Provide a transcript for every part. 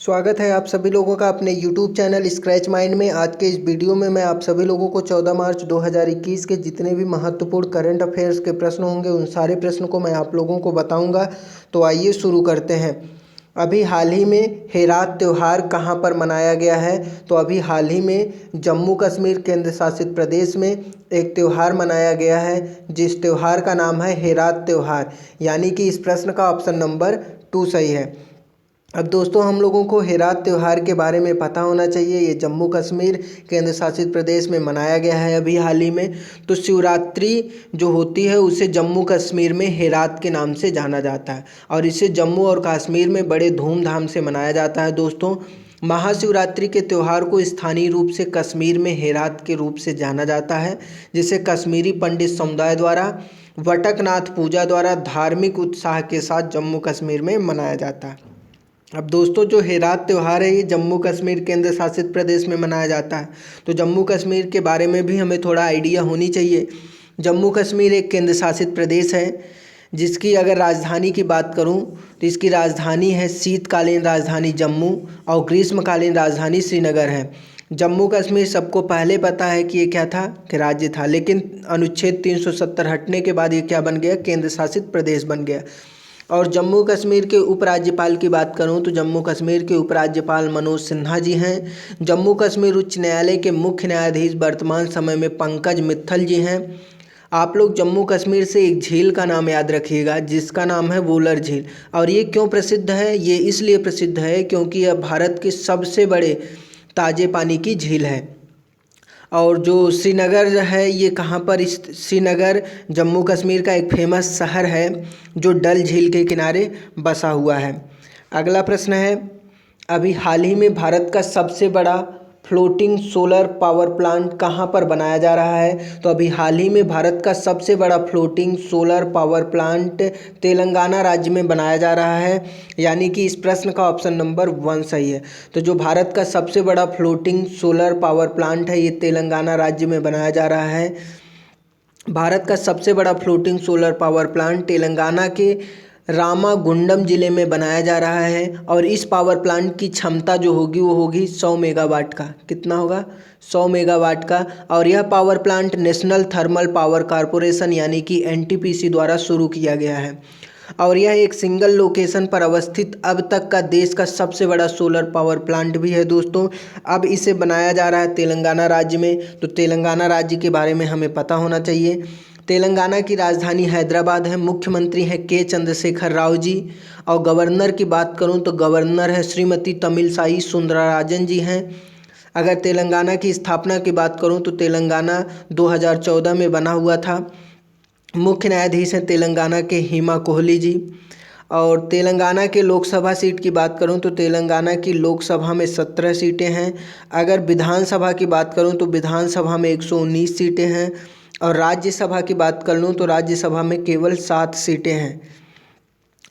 स्वागत है आप सभी लोगों का अपने YouTube चैनल स्क्रैच माइंड में। आज के इस वीडियो में मैं आप सभी लोगों को 14 मार्च 2021 के जितने भी महत्वपूर्ण करंट अफेयर्स के प्रश्न होंगे उन सारे प्रश्नों को मैं आप लोगों को बताऊंगा। तो आइए शुरू करते हैं। अभी हाल ही में हेरात त्यौहार कहां पर मनाया गया है? तो अभी हाल ही में जम्मू कश्मीर केंद्र शासित प्रदेश में एक त्यौहार मनाया गया है जिस त्यौहार का नाम है हेरात त्यौहार, यानी कि इस प्रश्न का ऑप्शन नंबर 2 सही है। अब दोस्तों हम लोगों को हेरात त्यौहार के बारे में पता होना चाहिए। ये जम्मू कश्मीर केंद्र शासित प्रदेश में मनाया गया है अभी हाल ही में। तो शिवरात्रि जो होती है उसे जम्मू कश्मीर में हेरात के नाम से जाना जाता है और इसे जम्मू और कश्मीर में बड़े धूमधाम से मनाया जाता है। दोस्तों महाशिवरात्रि के त्यौहार को स्थानीय रूप से कश्मीर में हेरात के रूप से जाना जाता है, जिसे कश्मीरी पंडित समुदाय द्वारा वटकनाथ पूजा द्वारा धार्मिक उत्साह के साथ जम्मू कश्मीर में मनाया जाता है। अब दोस्तों जो हेरात त्यौहार है ये जम्मू कश्मीर केंद्र शासित प्रदेश में मनाया जाता है। तो जम्मू कश्मीर के बारे में भी हमें थोड़ा आइडिया होनी चाहिए। जम्मू कश्मीर एक केंद्र शासित प्रदेश है जिसकी अगर राजधानी की बात करूं तो इसकी राजधानी है शीतकालीन राजधानी जम्मू और ग्रीष्मकालीन राजधानी श्रीनगर है। जम्मू कश्मीर सबको पहले पता है कि ये क्या था, कि राज्य था, लेकिन अनुच्छेद 370 हटने के बाद ये क्या बन गया, केंद्र शासित प्रदेश बन गया। और जम्मू कश्मीर के उपराज्यपाल की बात करूं तो जम्मू कश्मीर के उपराज्यपाल मनोज सिन्हा जी हैं। जम्मू कश्मीर उच्च न्यायालय के मुख्य न्यायाधीश वर्तमान समय में पंकज मित्तल जी हैं। आप लोग जम्मू कश्मीर से एक झील का नाम याद रखिएगा जिसका नाम है वोलर झील। और ये क्यों प्रसिद्ध है? ये इसलिए प्रसिद्ध है क्योंकि यह भारत के सबसे बड़े ताज़े पानी की झील है। और जो श्रीनगर है ये कहाँ पर? श्रीनगर जम्मू कश्मीर का एक फेमस शहर है जो डल झील के किनारे बसा हुआ है। अगला प्रश्न है, अभी हाल ही में भारत का सबसे बड़ा फ्लोटिंग सोलर पावर प्लांट कहाँ पर बनाया जा रहा है? तो अभी हाल ही में भारत का सबसे बड़ा floating solar power plant Telangana राज्य में बनाया जा रहा है, यानी कि इस प्रश्न का ऑप्शन नंबर 1 सही है। तो जो भारत का सबसे बड़ा फ्लोटिंग सोलर पावर प्लांट है ये तेलंगाना राज्य में बनाया जा रहा है। भारत का सबसे बड़ा floating solar power plant Telangana के रामागुंडम जिले में बनाया जा रहा है और इस पावर प्लांट की क्षमता जो होगी वो होगी 100 मेगावाट का। कितना होगा? 100 मेगावाट का। और यह power plant national thermal power corporation यानी कि एनटीपीसी द्वारा शुरू किया गया है और यह एक सिंगल लोकेशन पर अवस्थित अब तक का देश का सबसे बड़ा सोलर पावर प्लांट भी है। दोस्तों अब इसे बनाया जा रहा है तेलंगाना राज्य में। तो तेलंगाना राज्य के बारे में हमें पता होना चाहिए। तेलंगाना की राजधानी हैदराबाद है। मुख्यमंत्री हैं के चंद्रशेखर राव जी और गवर्नर की बात करूं तो गवर्नर है श्रीमती तमिलसाई सुंदरराजन जी हैं। अगर तेलंगाना की स्थापना की बात करूं तो तेलंगाना 2014 में बना हुआ था। मुख्य न्यायाधीश हैं तेलंगाना के हिमा कोहली जी। और तेलंगाना के लोकसभा सीट की बात करूं तो तेलंगाना की लोकसभा में 17 सीटें हैं। अगर विधानसभा की बात करूं तो विधानसभा में 119 सीटें हैं और राज्यसभा की बात कर लूँ तो राज्यसभा में केवल 7 सीटें हैं।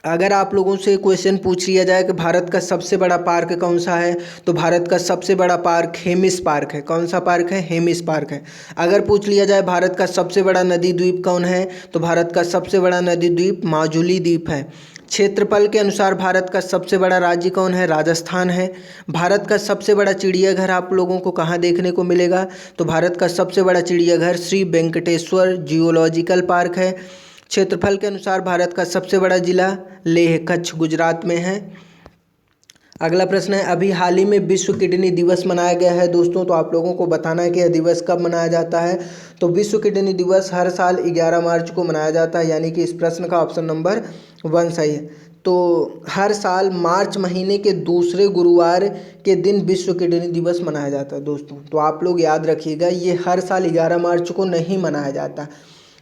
अगर आप लोगों से क्वेश्चन पूछ लिया जाए कि भारत का सबसे बड़ा पार्क कौन सा है तो भारत का सबसे बड़ा पार्क हेमिस पार्क है। कौन सा पार्क है? हेमिस पार्क है। अगर पूछ लिया जाए भारत का सबसे बड़ा नदी द्वीप कौन है तो भारत का सबसे बड़ा नदी द्वीप माजुली द्वीप है। क्षेत्रफल के अनुसार भारत का सबसे बड़ा राज्य कौन है? राजस्थान है। भारत का सबसे बड़ा चिड़ियाघर आप लोगों को कहाँ देखने को मिलेगा? तो भारत का सबसे बड़ा चिड़ियाघर श्री वेंकटेश्वर जियोलॉजिकल पार्क है। क्षेत्रफल के अनुसार भारत का सबसे बड़ा जिला लेह कच्छ गुजरात में है। अगला प्रश्न है, अभी हाल ही में विश्व किडनी दिवस मनाया गया है। दोस्तों तो आप लोगों को बताना है कि यह दिवस कब मनाया जाता है। तो विश्व किडनी दिवस हर साल 11 मार्च को मनाया जाता है, यानी कि इस प्रश्न का ऑप्शन नंबर 1 सही है। तो हर साल मार्च महीने के दूसरे गुरुवार के दिन विश्व किडनी दिवस मनाया जाता है। दोस्तों तो आप लोग याद रखिएगा ये हर साल 11 मार्च को नहीं मनाया जाता।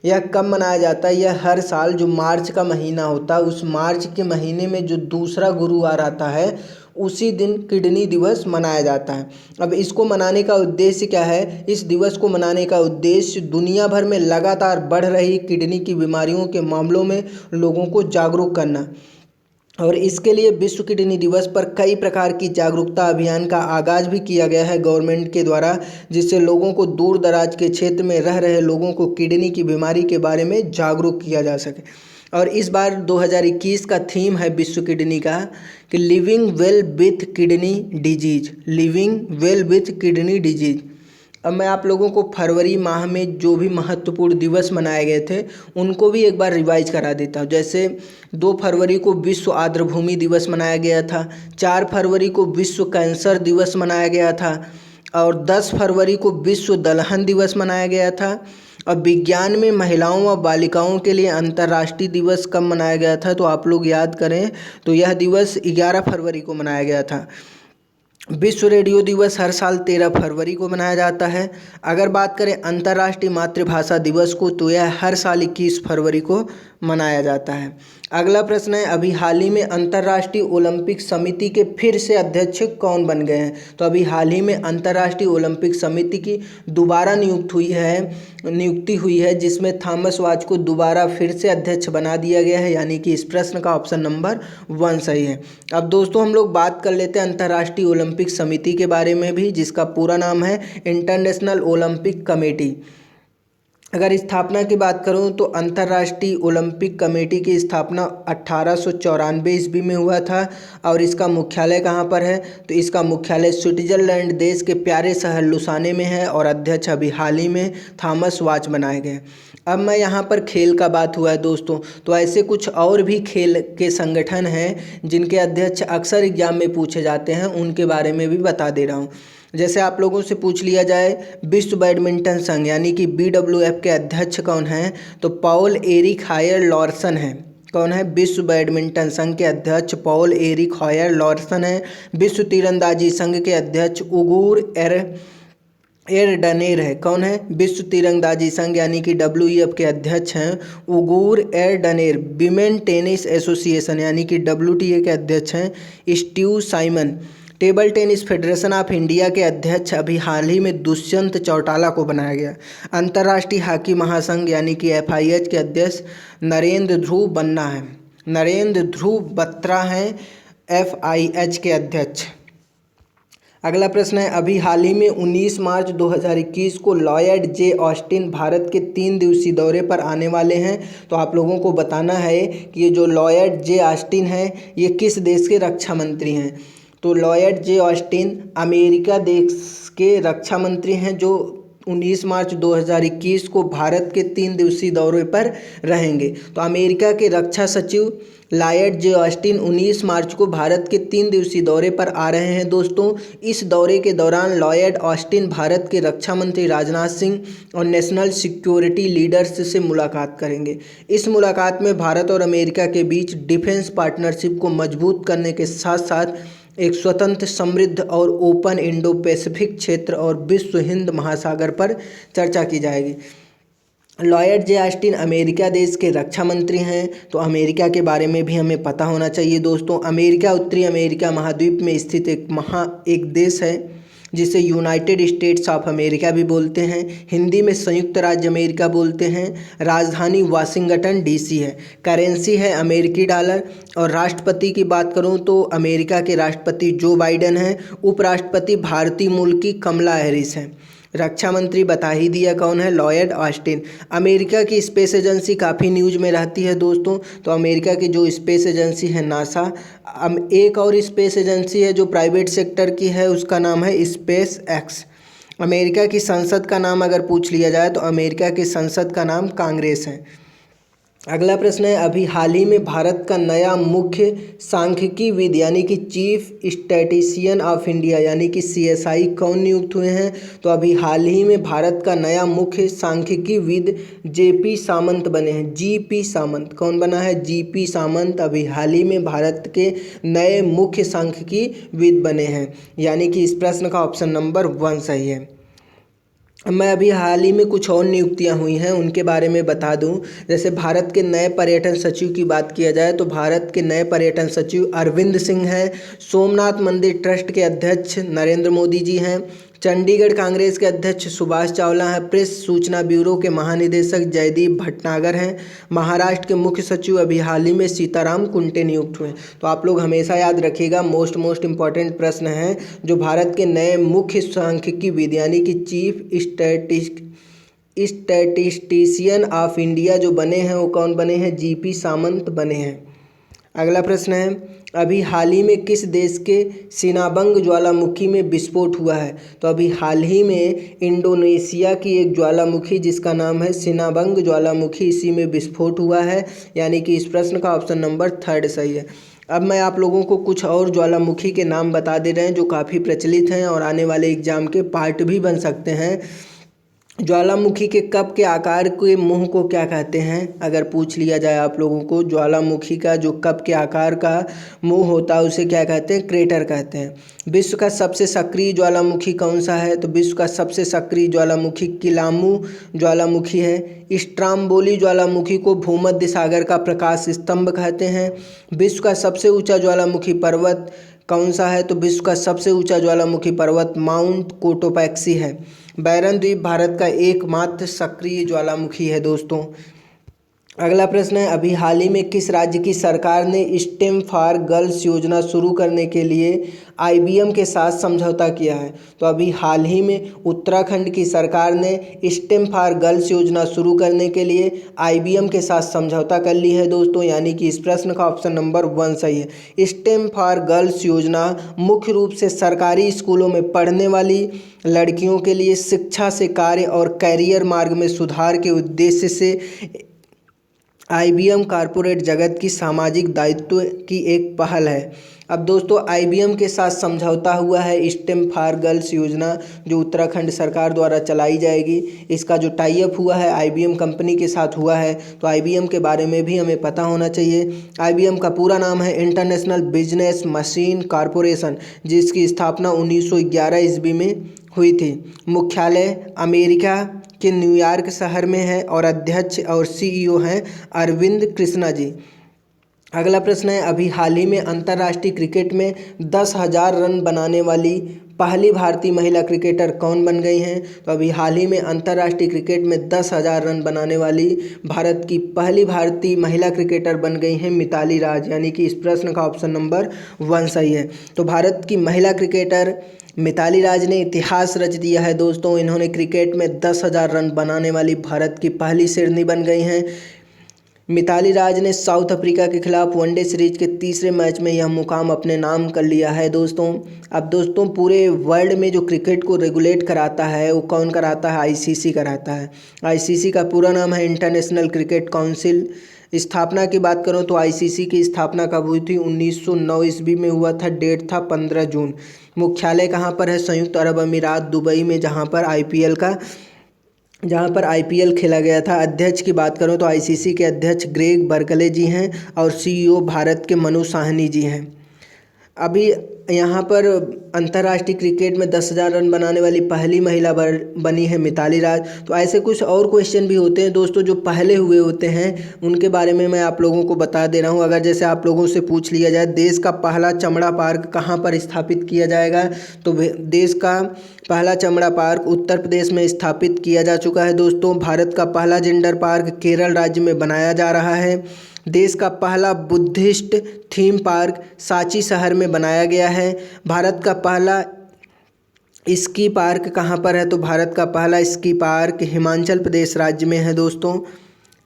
यह कब मनाया जाता है? यह हर साल जो मार्च का महीना होता है उस मार्च के महीने में जो दूसरा गुरुवार आता है उसी दिन किडनी दिवस मनाया जाता है। अब इसको मनाने का उद्देश्य क्या है? इस दिवस को मनाने का उद्देश्य दुनिया भर में लगातार बढ़ रही किडनी की बीमारियों के मामलों में लोगों को जागरूक करना और इसके लिए विश्व किडनी दिवस पर कई प्रकार की जागरूकता अभियान का आगाज भी किया गया है गवर्नमेंट के द्वारा, जिससे लोगों को दूर दराज के क्षेत्र में रह रहे लोगों को किडनी की बीमारी के बारे में जागरूक किया जा सके। और इस बार 2021 का थीम है विश्व किडनी का कि living well with kidney disease, living well with kidney disease. अब मैं आप लोगों को फरवरी माह में जो भी महत्वपूर्ण दिवस मनाए गए थे उनको भी एक बार रिवाइज करा देता हूँ। जैसे 2 फरवरी को विश्व आर्द्रभूमि दिवस मनाया गया था, 4 फरवरी को विश्व कैंसर दिवस मनाया गया था और 10 फरवरी को विश्व दलहन दिवस मनाया गया था। और विज्ञान में महिलाओं व बालिकाओं के लिए अंतर्राष्ट्रीय दिवस कब मनाया गया था, तो आप लोग याद करें तो यह दिवस 11 फरवरी को मनाया गया था। विश्व रेडियो दिवस हर साल 13 फरवरी को मनाया जाता है। अगर बात करें अंतर्राष्ट्रीय मातृभाषा दिवस को तो यह हर साल 21 फरवरी को मनाया जाता है। अगला प्रश्न है, अभी हाल ही में अंतर्राष्ट्रीय ओलंपिक समिति के फिर से अध्यक्ष कौन बन गए हैं, तो अभी हाल ही में अंतर्राष्ट्रीय ओलंपिक समिति की दोबारा नियुक्ति हुई है जिसमें थॉमस वाच को दोबारा फिर से अध्यक्ष बना दिया गया है, यानी कि इस प्रश्न का ऑप्शन नंबर 1 सही है। अब दोस्तों हम लोग बात कर लेते हैं अंतर्राष्ट्रीय ओलंपिक समिति के बारे में भी, जिसका पूरा नाम है इंटरनेशनल ओलंपिक कमेटी। अगर स्थापना की बात करूं तो अंतर्राष्ट्रीय ओलंपिक कमेटी की स्थापना 1894 ईस्वी में हुआ था और इसका मुख्यालय कहां पर है, तो इसका मुख्यालय स्विट्जरलैंड देश के प्यारे शहर लुसाने में है और अध्यक्ष अभी हाल ही में थॉमस वाच बनाए गए। अब मैं यहां पर खेल का बात हुआ है दोस्तों, तो ऐसे कुछ और भी खेल के संगठन हैं जिनके अध्यक्ष अक्सर एग्जाम में पूछे जाते हैं, उनके बारे में भी बता दे रहा हूँ। जैसे आप लोगों से पूछ लिया जाए विश्व बैडमिंटन संघ यानी कि BWF के अध्यक्ष कौन हैं, तो पॉल एरिक हायर लॉर्सन हैं। कौन है? विश्व बैडमिंटन संघ के अध्यक्ष पॉल एरिक हायर लॉर्सन हैं। विश्व तीरंदाजी संघ के अध्यक्ष उगूर एरडनेर है। कौन है? विश्व तीरंदाजी संघ यानी कि WEF के अध्यक्ष हैं उगूर एरडनेर। विमेन टेनिस एसोसिएशन यानी कि WTA के अध्यक्ष हैं Steve Simon. Table tennis federation of India के अध्यक्ष अभी हाल ही में दुष्यंत चौटाला को बनाया गया। अंतर्राष्ट्रीय हॉकी महासंघ यानी कि FIH के अध्यक्ष नरेंद्र ध्रुव बन्ना है। नरेंद्र ध्रुव बत्रा हैं FIH के अध्यक्ष। अगला प्रश्न है, अभी हाल ही में 19 मार्च 2021 को लॉयड जे ऑस्टिन भारत के 3 दिवसीय दौरे पर आने वाले हैं। तो आप लोगों को बताना है कि ये जो लॉयड जे ऑस्टिन है ये किस देश के रक्षा मंत्री हैं। तो लॉयड जे ऑस्टिन अमेरिका देश के रक्षा मंत्री हैं जो 19 मार्च 2021 को भारत के 3 दिवसीय दौरे पर रहेंगे। तो अमेरिका के रक्षा सचिव लॉयड जे ऑस्टिन 19 मार्च को भारत के 3 दिवसीय दौरे पर आ रहे हैं दोस्तों। इस दौरे के दौरान लॉयड ऑस्टिन भारत के रक्षा मंत्री राजनाथ सिंह और नेशनल सिक्योरिटी लीडर्स से मुलाकात करेंगे। इस मुलाकात में भारत और अमेरिका के बीच डिफेंस पार्टनरशिप को मजबूत करने के साथ साथ एक स्वतंत्र, समृद्ध और ओपन इंडो पैसिफिक क्षेत्र और विश्व हिंद महासागर पर चर्चा की जाएगी। लॉयड जे ऑस्टिन अमेरिका देश के रक्षा मंत्री हैं, तो अमेरिका के बारे में भी हमें पता होना चाहिए दोस्तों। अमेरिका उत्तरी अमेरिका महाद्वीप में स्थित एक देश है जिसे यूनाइटेड स्टेट्स ऑफ अमेरिका भी बोलते हैं। हिंदी में संयुक्त राज्य अमेरिका बोलते हैं। राजधानी वाशिंगटन DC है। करेंसी है अमेरिकी डॉलर। और राष्ट्रपति की बात करूं तो अमेरिका के राष्ट्रपति जो बाइडेन हैं। उपराष्ट्रपति भारतीय मूल की कमला हैरिस हैं। रक्षा मंत्री बता ही दिया कौन है, लॉयड ऑस्टिन। अमेरिका की स्पेस एजेंसी काफ़ी न्यूज में रहती है दोस्तों, तो अमेरिका की जो स्पेस एजेंसी है नासा। एक और स्पेस एजेंसी है जो प्राइवेट सेक्टर की है, उसका नाम है स्पेस एक्स। अमेरिका की संसद का नाम अगर पूछ लिया जाए तो अमेरिका की संसद का नाम कांग्रेस है। अगला प्रश्न है, अभी हाल ही में भारत का नया मुख्य सांख्यिकीविद यानी कि चीफ स्टैटिस्टिशियन ऑफ इंडिया यानी कि CSI कौन नियुक्त हुए हैं, तो अभी हाल ही में भारत का नया मुख्य सांख्यिकीविद JP सामंत बने हैं। GP सामंत। कौन बना है? GP सामंत अभी हाल ही में भारत के नए मुख्य सांख्यिकीविद बने हैं, यानी कि इस प्रश्न का ऑप्शन नंबर 1 सही है। मैं अभी हाल ही में कुछ और नियुक्तियां हुई हैं उनके बारे में बता दूं। जैसे भारत के नए पर्यटन सचिव की बात किया जाए तो भारत के नए पर्यटन सचिव अरविंद सिंह हैं। सोमनाथ मंदिर ट्रस्ट के अध्यक्ष नरेंद्र मोदी जी हैं। चंडीगढ़ कांग्रेस के अध्यक्ष सुभाष चावला हैं। प्रेस सूचना ब्यूरो के महानिदेशक जयदीप भटनागर हैं। महाराष्ट्र के मुख्य सचिव अभी हाल ही में सीताराम कुंटे नियुक्त हुए। तो आप लोग हमेशा याद रखिएगा, मोस्ट इम्पॉर्टेंट प्रश्न है जो भारत के नए मुख्य सांख्यिकीविद यानी कि चीफ स्टैटिस्टिशियन ऑफ इंडिया जो बने हैं वो कौन बने हैं? जीपी सामंत बने हैं। अगला प्रश्न है, अभी हाल ही में किस देश के सिनाबंग ज्वालामुखी में विस्फोट हुआ है? तो अभी हाल ही में इंडोनेशिया की एक ज्वालामुखी जिसका नाम है सिनाबंग ज्वालामुखी, इसी में विस्फोट हुआ है, यानी कि इस प्रश्न का ऑप्शन नंबर 3 सही है। अब मैं आप लोगों को कुछ और ज्वालामुखी के नाम बता दे रहे हैं जो काफ़ी प्रचलित हैं और आने वाले एग्जाम के पार्ट भी बन सकते हैं। ज्वालामुखी के कप के आकार के मुंह को क्या कहते हैं? अगर पूछ लिया जाए आप लोगों को, ज्वालामुखी का जो कप के आकार का मुंह होता है उसे क्या कहते हैं? क्रेटर कहते हैं। विश्व का सबसे सक्रिय ज्वालामुखी कौन सा है? तो विश्व का सबसे सक्रिय ज्वालामुखी किलामू ज्वालामुखी है। स्ट्राम्बोली ज्वालामुखी को भूमध्य सागर का प्रकाश स्तंभ कहते हैं। विश्व का सबसे ऊंचा ज्वालामुखी पर्वत कौन सा है? तो विश्व का सबसे ऊंचा ज्वालामुखी पर्वत माउंट कोटोपैक्सी है। बैरन द्वीप भारत का एकमात्र सक्रिय ज्वालामुखी है दोस्तों। अगला प्रश्न है, अभी हाल ही में किस राज्य की सरकार ने स्टेम फॉर गर्ल्स योजना शुरू करने के लिए आईबीएम के साथ समझौता किया है? तो अभी हाल ही में उत्तराखंड की सरकार ने स्टेम फॉर गर्ल्स योजना शुरू करने के लिए आईबीएम के साथ समझौता कर ली है दोस्तों, यानी कि इस प्रश्न का ऑप्शन नंबर 1 सही है। स्टेम फॉर गर्ल्स योजना मुख्य रूप से सरकारी स्कूलों में पढ़ने वाली लड़कियों के लिए शिक्षा से कार्य और कैरियर मार्ग में सुधार के उद्देश्य से आईबीएम कॉरपोरेट जगत की सामाजिक दायित्व की एक पहल है। अब दोस्तों आईबीएम के साथ समझौता हुआ है स्टेम फॉर गर्ल्स योजना जो उत्तराखंड सरकार द्वारा चलाई जाएगी। इसका जो टाई अप हुआ है आईबीएम कंपनी के साथ हुआ है, तो आईबीएम के बारे में भी हमें पता होना चाहिए। आईबीएम का पूरा नाम है इंटरनेशनल बिजनेस मशीन कॉरपोरेशन, जिसकी स्थापना 1911 ईस्वी में हुई थी। मुख्यालय अमेरिका के न्यूयॉर्क शहर में है और अध्यक्ष और सीईओ हैं अरविंद कृष्णा जी। अगला प्रश्न है, अभी हाल ही में अंतर्राष्ट्रीय क्रिकेट में 10,000 रन बनाने वाली पहली भारतीय महिला क्रिकेटर कौन बन गई हैं? तो अभी हाल ही में अंतर्राष्ट्रीय क्रिकेट में 10,000 रन बनाने वाली भारत की पहली भारतीय महिला क्रिकेटर बन गई हैं मिताली राज, यानी कि इस प्रश्न का ऑप्शन नंबर 1 सही है। तो भारत की महिला क्रिकेटर मिताली राज ने इतिहास रच दिया है दोस्तों। इन्होंने क्रिकेट में 10,000 रन बनाने वाली भारत की पहली शेरनी बन गई हैं। मिताली राज ने साउथ अफ्रीका के खिलाफ वनडे सीरीज के तीसरे मैच में यह मुकाम अपने नाम कर लिया है दोस्तों। अब दोस्तों पूरे वर्ल्ड में जो क्रिकेट को रेगुलेट कराता है वो कौन कराता है? आईसीसी कराता है। आईसीसी का पूरा नाम है इंटरनेशनल क्रिकेट काउंसिल। स्थापना की बात करूं तो आईसीसी की स्थापना कब हुई थी? 1909 ईस्वी में हुआ था। डेट था 15 जून। मुख्यालय कहाँ पर है? संयुक्त अरब अमीरात दुबई में, जहाँ पर आईपीएल खेला गया था। अध्यक्ष की बात करूं तो आईसीसी के अध्यक्ष ग्रेग बर्कले जी हैं और सीईओ भारत के मनु साहनी जी हैं। अभी यहाँ पर अंतर्राष्ट्रीय क्रिकेट में 10,000 रन बनाने वाली पहली महिला बनी है मिताली राज। तो ऐसे कुछ और क्वेश्चन भी होते हैं दोस्तों जो पहले हुए होते हैं, उनके बारे में मैं आप लोगों को बता दे रहा हूँ। अगर जैसे आप लोगों से पूछ लिया जाए देश का पहला चमड़ा पार्क कहाँ पर स्थापित किया जाएगा, तो देश का पहला चमड़ा पार्क उत्तर प्रदेश में स्थापित किया जा चुका है दोस्तों। भारत का पहला जेंडर पार्क केरल राज्य में बनाया जा रहा है। देश का पहला बुद्धिस्ट थीम पार्क सांची शहर में बनाया गया है। भारत का पहला स्की पार्क कहाँ पर है? तो भारत का पहला स्की पार्क हिमाचल प्रदेश राज्य में है दोस्तों।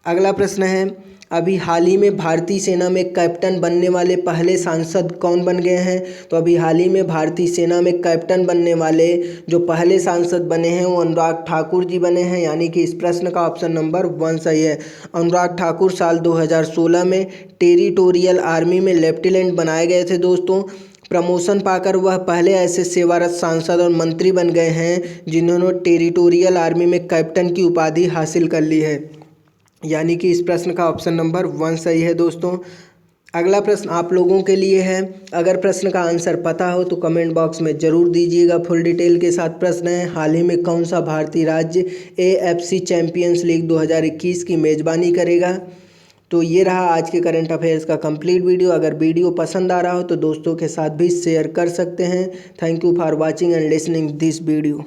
अगला प्रश्न है, अभी हाल ही में भारतीय सेना में कैप्टन बनने वाले पहले सांसद कौन बन गए हैं? तो अभी हाल ही में भारतीय सेना में कैप्टन बनने वाले जो पहले सांसद बने हैं वो अनुराग ठाकुर जी बने हैं, यानी कि इस प्रश्न का ऑप्शन नंबर 1 सही है। अनुराग ठाकुर साल 2016 में टेरिटोरियल आर्मी में लेफ्टिनेंट बनाए गए थे दोस्तों। प्रमोशन पाकर वह पहले ऐसे सेवारत सांसद और मंत्री बन गए हैं जिन्होंने टेरिटोरियल आर्मी में कैप्टन की उपाधि हासिल कर ली है, यानी कि इस प्रश्न का ऑप्शन नंबर 1 सही है दोस्तों। अगला प्रश्न आप लोगों के लिए है। अगर प्रश्न का आंसर पता हो तो कमेंट बॉक्स में ज़रूर दीजिएगा फुल डिटेल के साथ। प्रश्न है, हाल ही में कौन सा भारतीय राज्य एएफसी चैंपियंस लीग 2021 की मेज़बानी करेगा? तो ये रहा आज के करंट अफेयर्स का कंप्लीट वीडियो। अगर वीडियो पसंद आ रहा हो तो दोस्तों के साथ भी शेयर कर सकते हैं। Thank you for watching and listening this video.